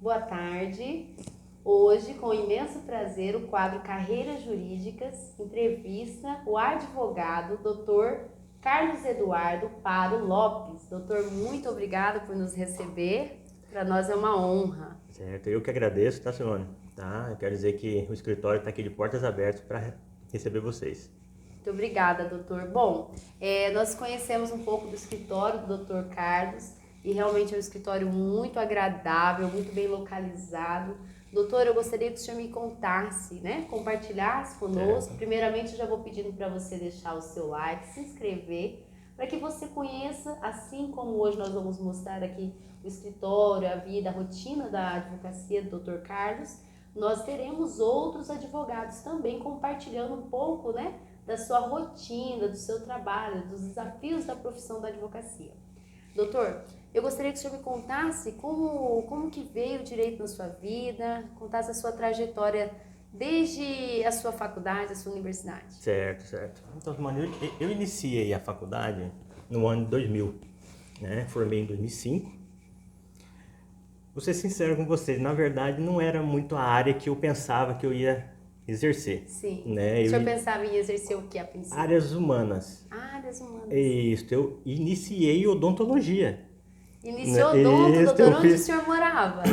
Boa tarde. Hoje, com imenso prazer, o quadro Carreiras Jurídicas entrevista o advogado Dr. Carlos Eduardo Paro Lopes. Doutor, muito obrigado por nos receber. Para nós é uma honra. Certo, eu que agradeço, tá, Simone? Tá? Eu quero dizer que o escritório está aqui de portas abertas para receber vocês. Muito obrigada, doutor. Bom, nós conhecemos um pouco do escritório do Dr. Carlos e realmente é um escritório muito agradável, muito bem localizado. Doutor, eu gostaria que o senhor me contasse, né? Compartilhasse conosco. Certo. Primeiramente, eu já vou pedindo para você deixar o seu like, se inscrever, para que você conheça, assim como hoje nós vamos mostrar aqui o escritório, a vida, a rotina da advocacia do Dr. Carlos, nós teremos outros advogados também compartilhando um pouco, né, da sua rotina, do seu trabalho, dos desafios da profissão da advocacia. Doutor, eu gostaria que o senhor me contasse como que veio o direito na sua vida, contasse a sua trajetória desde a sua faculdade, a sua universidade. Certo. Então, Simone, eu iniciei a faculdade no ano de 2000, né? Formei em 2005. Vou ser sincero com vocês, na verdade não era muito a área que eu pensava que eu ia exercer. Sim. Né? O senhor pensava em exercer o que a princípio? Áreas humanas. Áreas humanas. Isso, eu iniciei odontologia. Iniciou odonto, doutor, onde o senhor morava?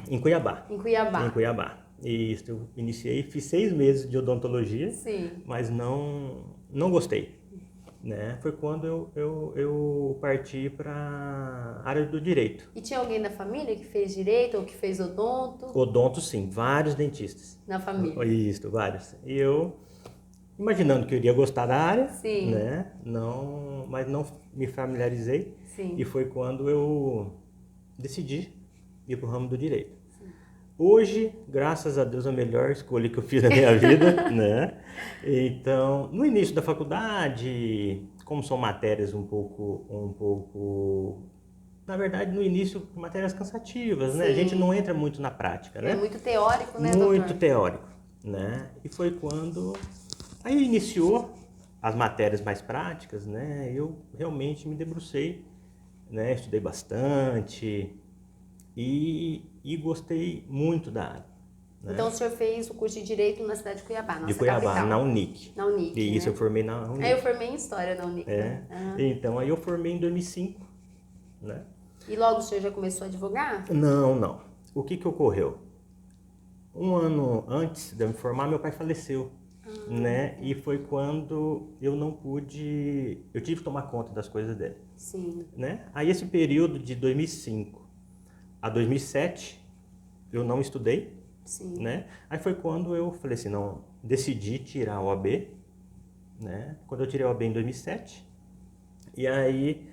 Em Cuiabá. Em Cuiabá. Em Cuiabá. Isso, eu iniciei, fiz 6 meses de odontologia, Sim. mas não gostei. Né? Foi quando eu parti para a área do direito. E tinha alguém da família que fez direito ou que fez odonto? Odonto, sim, vários dentistas. Na família? Isso, vários. E eu, imaginando que eu iria gostar da área, sim, né? Mas não me familiarizei. Sim. E foi quando eu decidi ir para o ramo do direito. Hoje, graças a Deus, a melhor escolha que eu fiz na minha vida, né? Então, no início da faculdade, como são matérias um pouco, na verdade, no início, matérias cansativas, né? A gente não entra muito na prática, né? É muito teórico, né, doutor? Muito teórico, né? E foi quando aí iniciou as matérias mais práticas, né? Eu realmente me debrucei, né? Estudei bastante e gostei muito da área. Né? Então o senhor fez o curso de Direito na cidade de Cuiabá, nossa de Cuiabá, capital. na Unic. Na Unic, E isso, né? eu formei na Unic. Aí eu formei em História na Unic. É. Né? Então, aí eu formei em 2005, né? E logo o senhor já começou a advogar? Não. O que ocorreu? Um ano antes de eu me formar, meu pai faleceu. Né? E foi quando eu não pude... Eu tive que tomar conta das coisas dele. Sim. Né? Aí esse período de 2005 a 2007, eu não estudei. Sim. Né? Aí foi quando eu falei assim, não, decidi tirar a OAB. Né? Quando eu tirei a OAB em 2007. E aí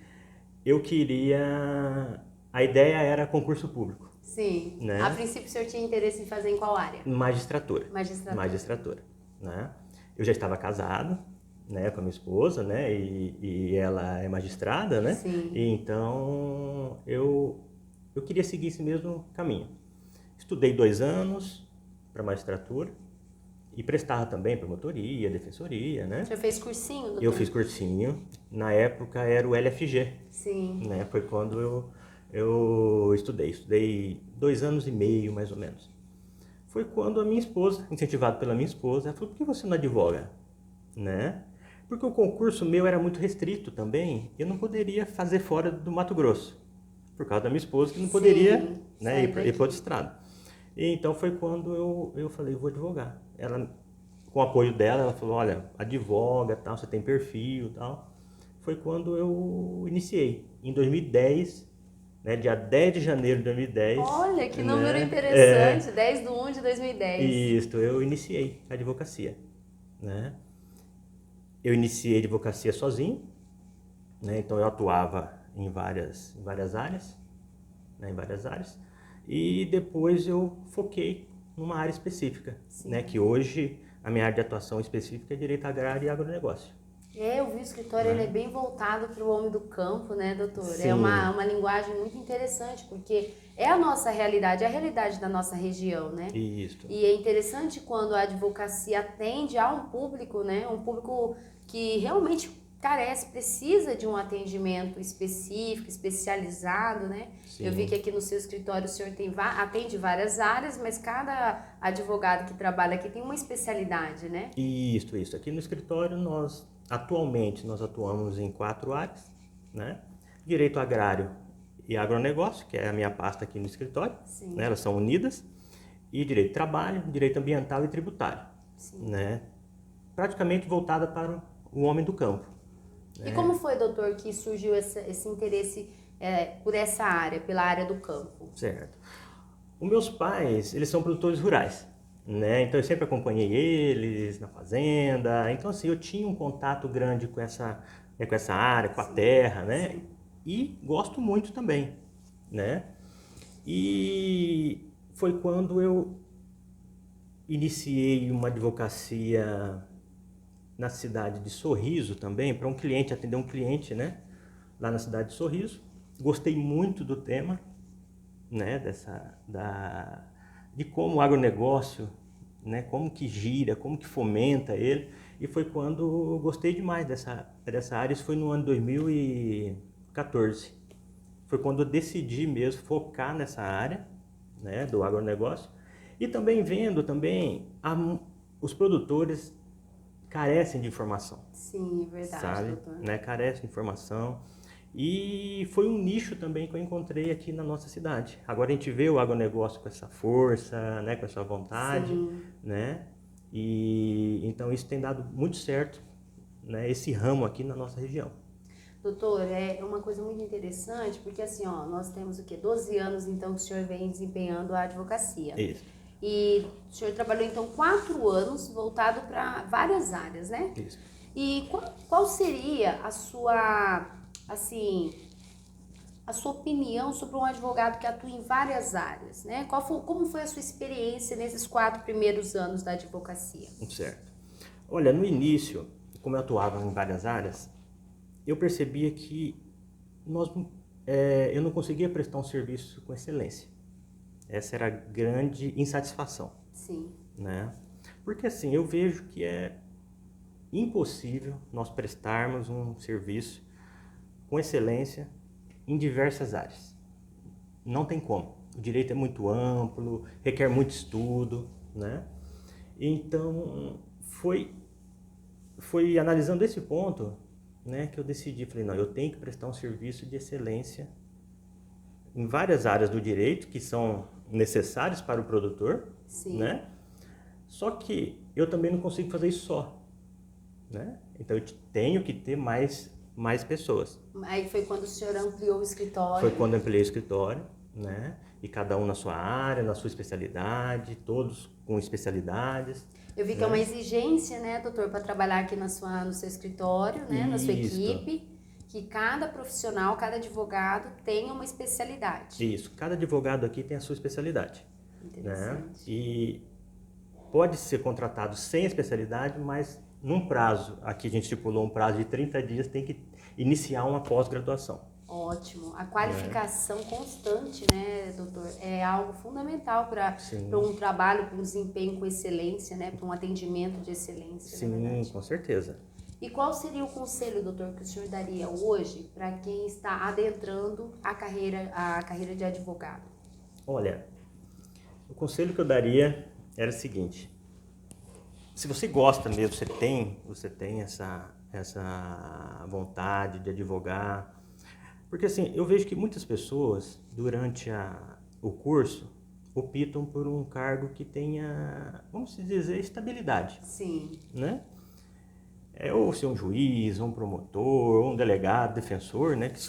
eu queria... A ideia era concurso público. Sim. Né? A princípio o senhor tinha interesse em fazer em qual área? Magistratura. Né? Eu já estava casado, né, com a minha esposa, né, e ela é magistrada, né? Sim. E então eu queria seguir esse mesmo caminho. Estudei 2 anos para magistratura e prestava também promotoria, defensoria, né? O senhor fez cursinho, doutor? Eu fiz cursinho. Na época era o LFG. Sim. Né? Foi quando eu estudei. Estudei 2 anos e meio, mais ou menos. Foi quando a minha esposa, incentivado pela minha esposa, ela falou, por que você não advoga? Né? Porque o concurso meu era muito restrito também, eu não poderia fazer fora do Mato Grosso, por causa da minha esposa, que não poderia, né, ir para outro estado. E então foi quando eu falei, vou advogar. Ela, com o apoio dela, ela falou, olha, advoga, tal, você tem perfil, tal. Foi quando eu iniciei, em 2010, né, dia 10 de janeiro de 2010. Olha, que número interessante, 10/1/2010. Isso, eu iniciei a advocacia. Né? Eu iniciei a advocacia sozinho, né? Então eu atuava em várias áreas, né? E depois eu foquei numa área específica, né? Que hoje a minha área de atuação específica é direito agrário e agronegócio. Eu vi o escritório, ele é bem voltado para o homem do campo, né, doutor? Sim. É uma linguagem muito interessante, porque é a nossa realidade, é a realidade da nossa região, né? Isso. E é interessante quando a advocacia atende a um público, né? Um público que realmente precisa de um atendimento específico, especializado, né? Sim. Eu vi que aqui no seu escritório o senhor atende várias áreas, mas cada advogado que trabalha aqui tem uma especialidade, né? Isso. Aqui no escritório atualmente nós atuamos em 4 áreas, né? Direito agrário e agronegócio, que é a minha pasta aqui no escritório, né? Elas são unidas, e direito de trabalho, direito ambiental e tributário, né? Praticamente voltada para o homem do campo. E como foi, doutor, que surgiu esse interesse por essa área, pela área do campo? Certo. Os meus pais, eles são produtores rurais, né? Então eu sempre acompanhei eles na fazenda. Então assim, eu tinha um contato grande com essa área, com a terra, né? Sim. E gosto muito também, né? E foi quando eu iniciei uma advocacia na cidade de Sorriso também, para atender um cliente, né? Lá na cidade de Sorriso. Gostei muito do tema, né? De como o agronegócio, né? Como que gira, como que fomenta ele. E foi quando eu gostei demais dessa área. Isso foi no ano 2014. Foi quando eu decidi mesmo focar nessa área, né? Do agronegócio. E também vendo os produtores carecem de informação. Sim, é verdade, sabe? doutor. Né? Carecem de informação. E foi um nicho também que eu encontrei aqui na nossa cidade. Agora a gente vê o agronegócio com essa força, né? Com essa vontade, né? E então isso tem dado muito certo, né? Esse ramo aqui na nossa região. Doutor, é uma coisa muito interessante, porque assim, ó, nós temos o quê? 12 anos então que o senhor vem desempenhando a advocacia. Isso. E o senhor trabalhou então 4 anos voltado para várias áreas, né? Isso. E qual seria a sua, assim, a sua opinião sobre um advogado que atua em várias áreas, né? Como foi a sua experiência nesses 4 primeiros anos da advocacia? Certo. Olha, no início, como eu atuava em várias áreas, eu percebia que eu não conseguia prestar um serviço com excelência. Essa era a grande insatisfação. Sim. Né? Porque assim, eu vejo que é impossível nós prestarmos um serviço com excelência em diversas áreas. Não tem como. O direito é muito amplo, requer muito estudo, né? Então, foi analisando esse ponto, né, que eu decidi, falei, não, eu tenho que prestar um serviço de excelência em várias áreas do direito que são necessárias para o produtor, né? Só que eu também não consigo fazer isso só, né? Então eu tenho que ter mais pessoas. Aí foi quando o senhor ampliou o escritório? Foi quando eu ampliei o escritório, né? E cada um na sua área, na sua especialidade, todos com especialidades. Eu vi que é uma exigência, né, doutor, para trabalhar aqui no seu escritório, né, na sua equipe, que cada profissional, cada advogado tenha uma especialidade. Isso, cada advogado aqui tem a sua especialidade. Interessante. Né? E pode ser contratado sem especialidade, mas num prazo, aqui a gente estipulou um prazo de 30 dias, tem que iniciar uma pós-graduação. Ótimo. A qualificação constante, né, doutor, é algo fundamental para um trabalho, para um desempenho com excelência, né, para um atendimento de excelência. Sim, com certeza. E qual seria o conselho, doutor, que o senhor daria hoje para quem está adentrando a carreira de advogado? Olha, o conselho que eu daria era o seguinte: se você gosta mesmo, você tem essa vontade de advogar, porque assim, eu vejo que muitas pessoas durante o curso optam por um cargo que tenha, vamos dizer, estabilidade. Sim. Né? Ou ser um juiz, um promotor, ou um delegado, defensor, né? Que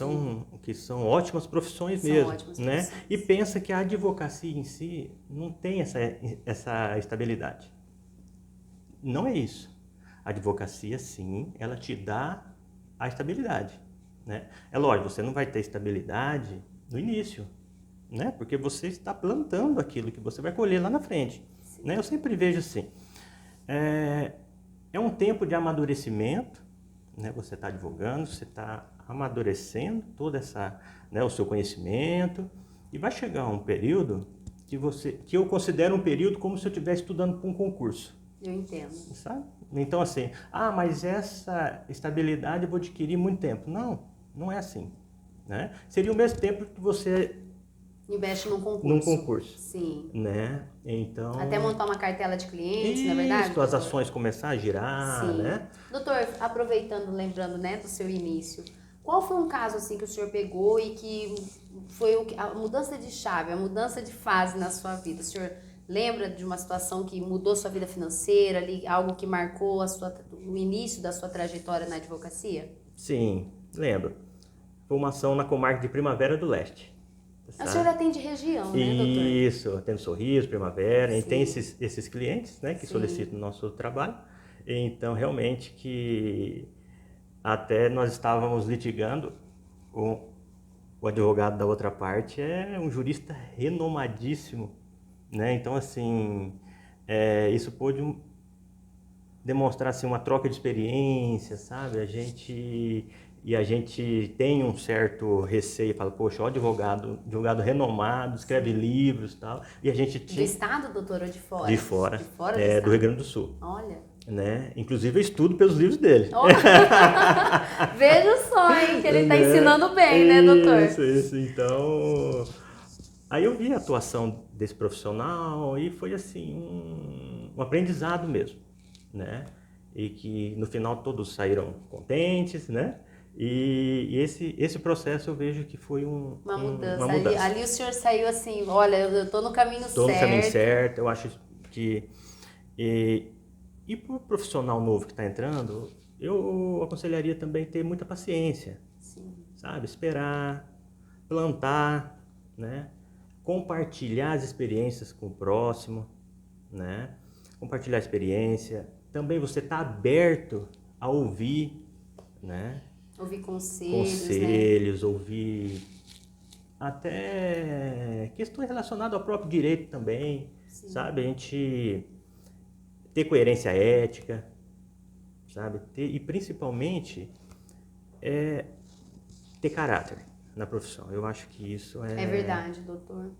são ótimas profissões mesmo, né? E pensa que a advocacia em si não tem essa estabilidade. Não é isso. A advocacia, sim, ela te dá a estabilidade, né? É lógico, você não vai ter estabilidade no início, né? Porque você está plantando aquilo que você vai colher lá na frente, né? Eu sempre vejo assim, é um tempo de amadurecimento, né? Você está advogando, você está amadurecendo toda o seu conhecimento, e vai chegar um período que eu considero um período como se eu estivesse estudando para um concurso. Eu entendo. Sabe? Então, assim, mas essa estabilidade eu vou adquirir muito tempo. Não, não é assim, né? Seria o mesmo tempo que você Investe num num concurso. concurso, Sim. né? Então, Até montar uma cartela de clientes, não é verdade, isso, as doutor? ações começar a girar, Sim. né? Doutor, aproveitando, lembrando, né, do seu início, qual foi um caso assim que o senhor pegou e que foi a mudança de chave, a mudança de fase na sua vida? O senhor lembra de uma situação que mudou sua vida financeira, ali, algo que marcou o início da sua trajetória na advocacia? Sim, lembro. Foi uma ação na comarca de Primavera do Leste. O senhor Sabe? atende região, né, doutor? Isso, tendo Sorriso, Primavera, e tem Sim, esses clientes, né, que sim. solicitam o nosso trabalho. Então, realmente que até nós estávamos litigando, o advogado da outra parte é um jurista renomadíssimo, né? Então, assim, isso pôde demonstrar assim, uma troca de experiência, sabe? A gente tem um certo receio, fala, poxa, o advogado renomado, escreve livros e tal, e a gente Do tinha estado, doutor, ou de fora? de fora, De fora do do Rio estado. Grande do Sul, Olha. né? Inclusive eu estudo pelos livros dele. Oh. Veja só, hein, que ele está Né? ensinando bem, né, doutor? Isso. Então, aí eu vi a atuação desse profissional e foi assim, um aprendizado mesmo, né? E que no final todos saíram contentes, né? E esse processo eu vejo que foi Uma uma mudança. mudança. Ali o senhor saiu assim, olha, eu estou no caminho Estou no caminho certo. certo, eu acho que... E para o profissional novo que está entrando, eu aconselharia também ter muita paciência, Sim. sabe? Esperar, plantar, né? Compartilhar as experiências com o próximo, né? Compartilhar a experiência. Também você está aberto a ouvir, né? Ouvir Conselhos, ouvir até questões relacionadas ao próprio direito também, Sim. sabe? A gente ter coerência ética, sabe? E principalmente ter caráter na profissão. Eu acho que isso É verdade, doutor.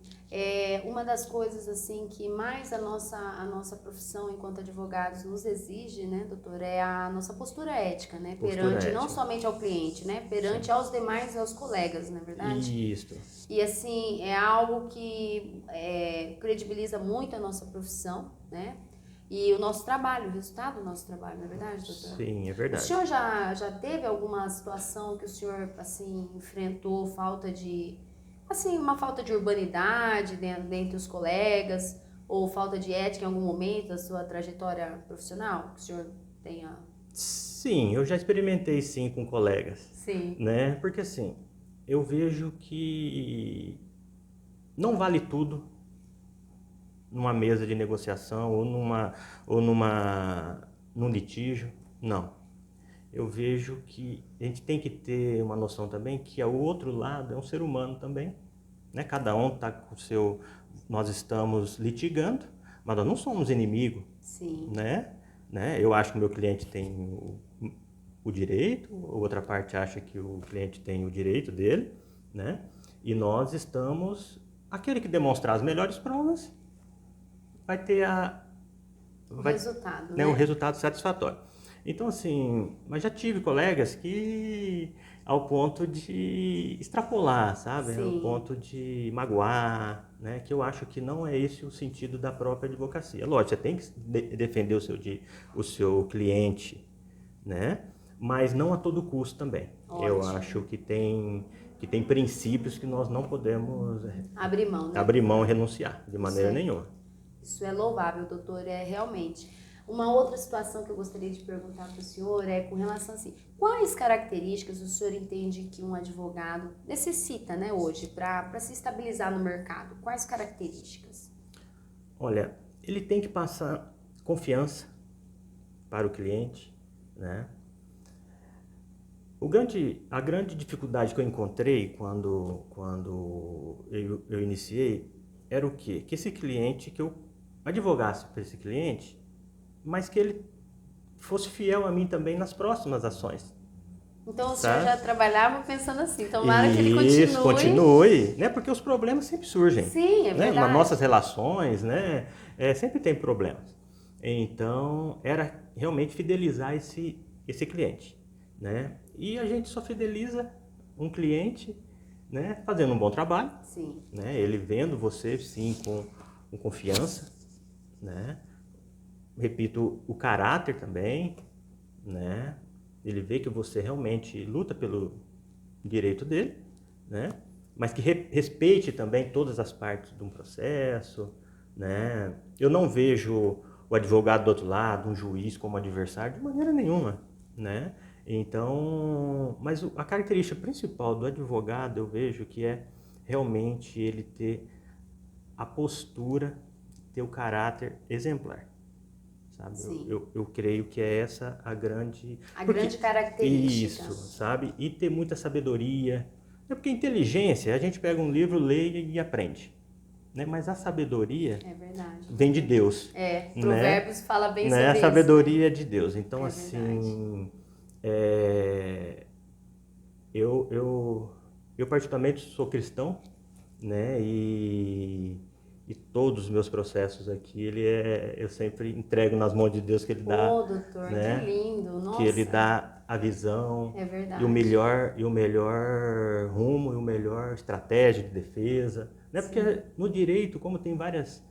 Uma das coisas assim que mais a nossa profissão enquanto advogados nos exige, né, doutor, é a nossa postura ética, né, perante não somente ao cliente, né, perante aos demais e aos colegas, não é verdade? Isso. E assim, é algo que credibiliza muito a nossa profissão, né? E o nosso trabalho, o resultado do nosso trabalho, não é verdade, doutor? Sim, é O verdade. senhor já teve alguma situação que o senhor, assim, enfrentou uma falta de urbanidade dentre os colegas, ou falta de ética em algum momento da sua trajetória profissional, que o senhor tenha... Sim, eu já experimentei sim com colegas, Sim. né? Porque assim, eu vejo que não vale tudo numa mesa de negociação num litígio, não. Eu vejo que a gente tem que ter uma noção também que o outro lado é um ser humano também, né? Cada um está com o seu... Nós estamos litigando, mas nós não somos inimigos, Sim. né? Eu acho que o meu cliente tem o direito, outra parte acha que o cliente tem o direito dele, né? E nós estamos... Aquele que demonstrar as melhores provas vai ter Resultado, um né? resultado satisfatório. Então, assim, mas já tive colegas que, ao ponto de extrapolar, sabe? Sim. Ao ponto de magoar, né? Que eu acho que não é esse o sentido da própria advocacia. Lógico, você tem que defender o seu cliente, né? Mas não a todo custo também. Ótimo. Eu acho que tem princípios que nós não podemos abrir mão, né? Abrir mão e renunciar, de maneira nenhuma. Isso é louvável, doutor, realmente. Uma outra situação que eu gostaria de perguntar para o senhor é com relação assim, quais características o senhor entende que um advogado necessita, né, hoje, para se estabilizar no mercado? Quais características? Olha, ele tem que passar confiança para o cliente, né? A grande dificuldade que eu encontrei quando eu iniciei era o quê? Que esse cliente, que eu advogasse para esse cliente, mas que ele fosse fiel a mim também nas próximas ações. Então o senhor já trabalhava pensando assim, tomara que ele continue. Isso, continue, né? Porque os problemas sempre surgem. Sim, é verdade. Nas nossas relações, né? Sempre tem problemas. Então, era realmente fidelizar esse cliente, né? E a gente só fideliza um cliente, né, fazendo um bom trabalho, Sim. né? Ele vendo você, sim, com confiança, né? Repito, o caráter também, né? Ele vê que você realmente luta pelo direito dele, né? Mas que respeite também todas as partes de um processo, né? Eu não vejo o advogado do outro lado, um juiz como adversário, de maneira nenhuma, né? Então, mas a característica principal do advogado, eu vejo que é realmente ele ter a postura, ter o caráter exemplar, sabe? Sim. Eu creio que é essa a grande... A Porque... grande característica. Isso, sabe? E ter muita sabedoria. É porque inteligência, a gente pega um livro, lê e aprende, né? Mas a sabedoria É verdade. vem de Deus, Provérbios fala bem né? A sobre isso, sabedoria é de Deus. Então, É assim, é, eu particularmente sou cristão, né? E todos os meus processos aqui, eu sempre entrego nas mãos de Deus que Ele dá, doutor, que né? lindo, Que Ele nossa. dá a visão É verdade. e o melhor rumo e o melhor estratégia de defesa, né? Porque no direito, como tem vários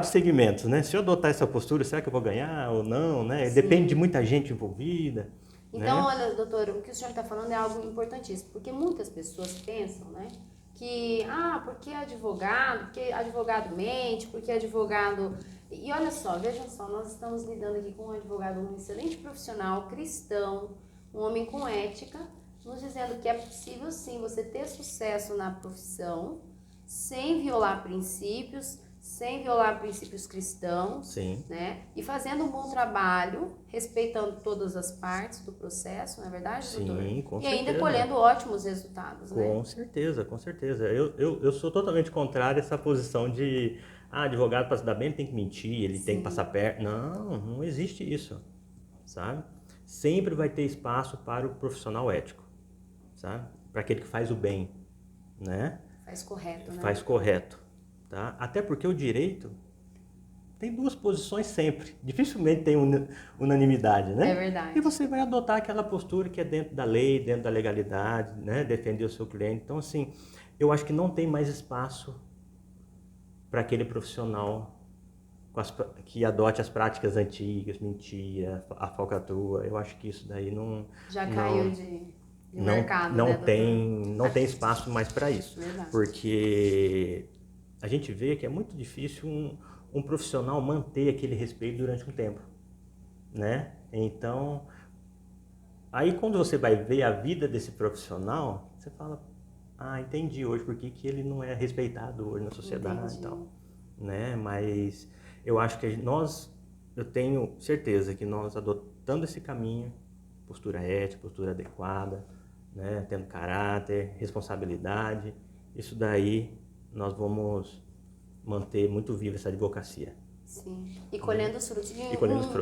segmentos, né? Se eu adotar essa postura, será que eu vou ganhar ou não, né? Depende de muita gente envolvida, Então, né? olha, doutor, o que o senhor está falando é algo importantíssimo, porque muitas pessoas pensam, né, que, porque advogado mente, porque advogado... E olha só, vejam só, nós estamos lidando aqui com um advogado, um excelente profissional, cristão, um homem com ética, nos dizendo que é possível, sim, você ter sucesso na profissão, sem violar princípios cristãos, Sim. né? E fazendo um bom trabalho, respeitando todas as partes do processo, não é verdade, doutor? Sim, com e certeza. ainda colhendo ótimos resultados, né? Com certeza, com certeza. Eu sou totalmente contrário a essa posição de advogado para se dar bem ele tem que mentir, ele tem que passar perto. Não existe isso, sabe? Sempre vai ter espaço para o profissional ético, sabe? Para aquele que faz o bem, né? Faz correto, né? Faz correto, tá? Até porque o direito tem duas posições sempre. Dificilmente tem unanimidade, né? É verdade. E você vai adotar aquela postura que é dentro da lei, dentro da legalidade, né? Defender o seu cliente. Então, assim, eu acho que não tem mais espaço para aquele profissional que adote as práticas antigas, mentira, a falcatrua. Eu acho que isso daí não... Já caiu de mercado, não né, não tem espaço mais para isso. Verdade. Porque a gente vê que é muito difícil um profissional manter aquele respeito durante um tempo, né? Então, aí quando você vai ver a vida desse profissional, você fala, entendi hoje por que ele não é respeitado hoje na sociedade e tal, né? Mas eu acho que eu tenho certeza que nós adotando esse caminho, postura ética, postura adequada, né? Tendo caráter, responsabilidade, isso daí nós vamos manter muito viva essa advocacia. Sim. E colhendo os frutos. E colhendo os frutos.